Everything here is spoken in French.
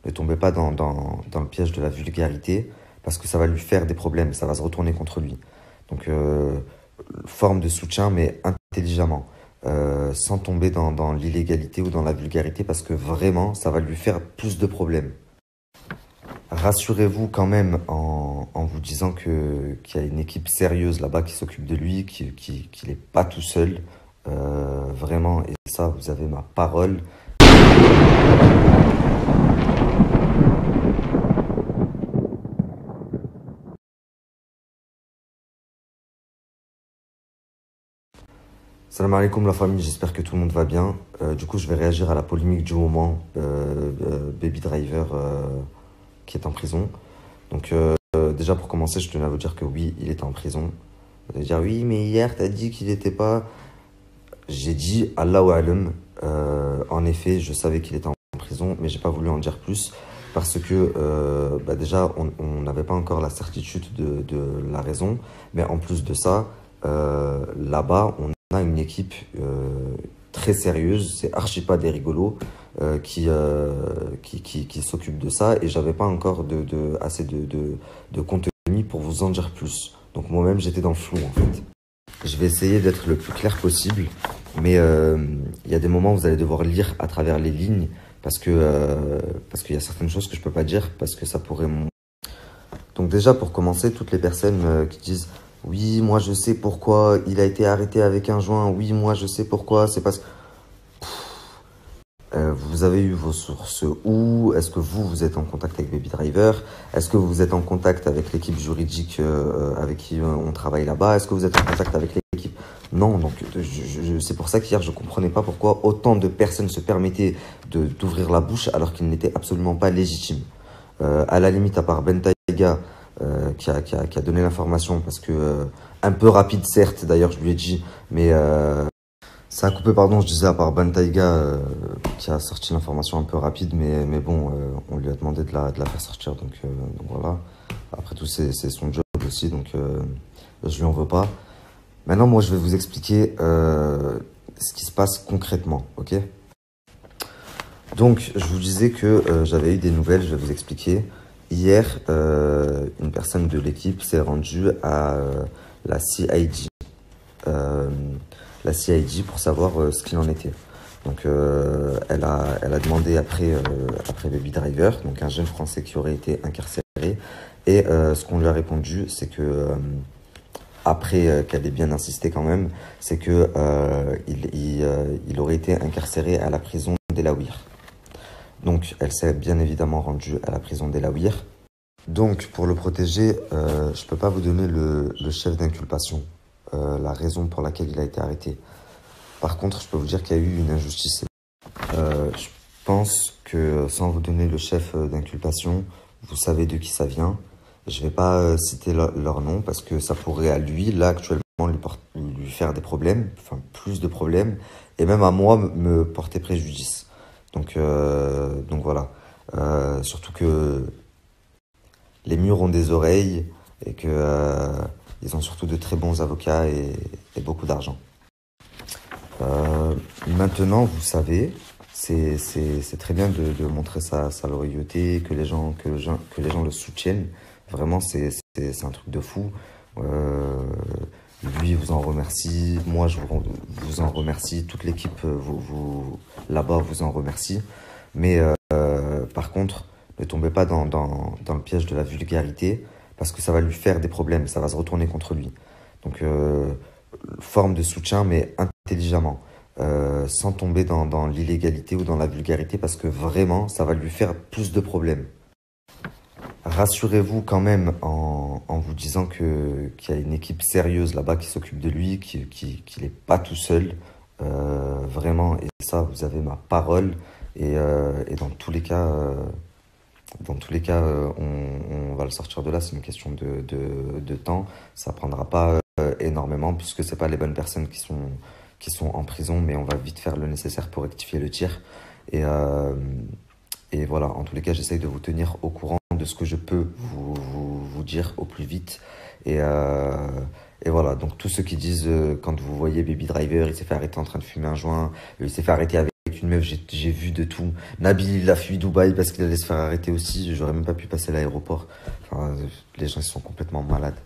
ne tombez pas dans le piège de la vulgarité parce que ça va lui faire des problèmes, ça va se retourner contre lui. Donc, forme de soutien, mais intelligemment, sans tomber dans l'illégalité ou dans la vulgarité parce que vraiment, ça va lui faire plus de problèmes. Rassurez-vous quand même en vous disant qu'il y a une équipe sérieuse là-bas qui s'occupe de lui, qu'il n'est pas tout seul. Vraiment, et ça, vous avez ma parole. Salam alaikum la famille, j'espère que tout le monde va bien. Du coup, je vais réagir à la polémique du moment, Baby Driver qui est en prison. Donc déjà pour commencer, je tenais à vous dire que oui, il était en prison. Vous allez dire oui, mais hier, t'as dit qu'il n'était pas... J'ai dit Allahu Alam. En effet, je savais qu'il était en prison, mais j'ai pas voulu en dire plus parce que déjà, on n'avait pas encore la certitude de la raison. Mais en plus de ça, là-bas, on a une équipe très sérieuse, c'est archi pas des rigolos qui s'occupe de ça et j'avais pas encore assez de contenu pour vous en dire plus. Donc moi-même, j'étais dans le flou en fait. Je vais essayer d'être le plus clair possible, mais il y a des moments où vous allez devoir lire à travers les lignes parce qu'il y a certaines choses que je peux pas dire parce que ça pourrait... Donc déjà, pour commencer, toutes les personnes qui disent « Oui, moi je sais pourquoi il a été arrêté avec un joint. Oui, moi je sais pourquoi. C'est parce que... » Vous avez eu vos sources où? Est-ce que vous êtes en contact avec Baby Driver? Est-ce que vous êtes en contact avec l'équipe juridique avec qui on travaille là-bas? Est-ce que vous êtes en contact avec l'équipe? Non, donc c'est pour ça qu'hier je comprenais pas pourquoi autant de personnes se permettaient d'ouvrir la bouche alors qu'ils n'étaient absolument pas légitimes. À la limite, à part Ben Taïga qui a donné l'information parce que un peu rapide certes, d'ailleurs je lui ai dit, mais ça a coupé, pardon, je disais, à part Ben Taïga qui a sorti l'information un peu rapide, mais bon, on lui a demandé de la faire sortir, donc voilà. Après tout, c'est son job aussi, donc je lui en veux pas. Maintenant, moi, je vais vous expliquer ce qui se passe concrètement, ok? Donc, je vous disais que j'avais eu des nouvelles, je vais vous expliquer. Hier, une personne de l'équipe s'est rendue à la CID. La CID pour savoir ce qu'il en était. Donc elle a demandé après Baby Driver, donc un jeune Français qui aurait été incarcéré. Et ce qu'on lui a répondu, c'est que après qu'elle ait bien insisté quand même, c'est que il aurait été incarcéré à la prison d'Elaouir. Donc elle s'est bien évidemment rendue à la prison d'Elaouir. Donc pour le protéger, je peux pas vous donner le chef d'inculpation. La raison pour laquelle il a été arrêté. Par contre, je peux vous dire qu'il y a eu une injustice. Je pense que sans vous donner le chef d'inculpation, vous savez de qui ça vient. Je vais pas citer leur nom parce que ça pourrait à lui, là actuellement, lui faire des problèmes, enfin plus de problèmes, et même à moi me porter préjudice. Donc voilà. Surtout que les murs ont des oreilles et que ils ont surtout de très bons avocats et beaucoup d'argent. Maintenant, vous savez, c'est très bien de montrer sa loyauté, que les gens le soutiennent. Vraiment, c'est un truc de fou. Lui vous en remercie, moi je vous en remercie, toute l'équipe là-bas vous en remercie. Mais par contre, ne tombez pas dans le piège de la vulgarité parce que ça va lui faire des problèmes, ça va se retourner contre lui. Donc, forme de soutien, mais intelligemment, sans tomber dans l'illégalité ou dans la vulgarité parce que vraiment, ça va lui faire plus de problèmes. Rassurez-vous quand même en vous disant qu'il y a une équipe sérieuse là-bas qui s'occupe de lui, qu'il n'est pas tout seul. Vraiment, et ça, vous avez ma parole. Et dans tous les cas... on va le sortir de là, c'est une question de temps. Ça prendra pas énormément puisque c'est pas les bonnes personnes qui sont en prison, mais on va vite faire le nécessaire pour rectifier le tir. Et voilà, en tous les cas, j'essaye de vous tenir au courant de ce que je peux vous dire au plus vite. Et voilà, donc tous ceux qui disent quand vous voyez Baby Driver, il s'est fait arrêter en train de fumer un joint, il s'est fait arrêter avec avec une meuf, j'ai vu de tout. Nabil, il a fui Dubaï parce qu'il allait se faire arrêter aussi. J'aurais même pas pu passer l'aéroport. Enfin, les gens, ils sont complètement malades.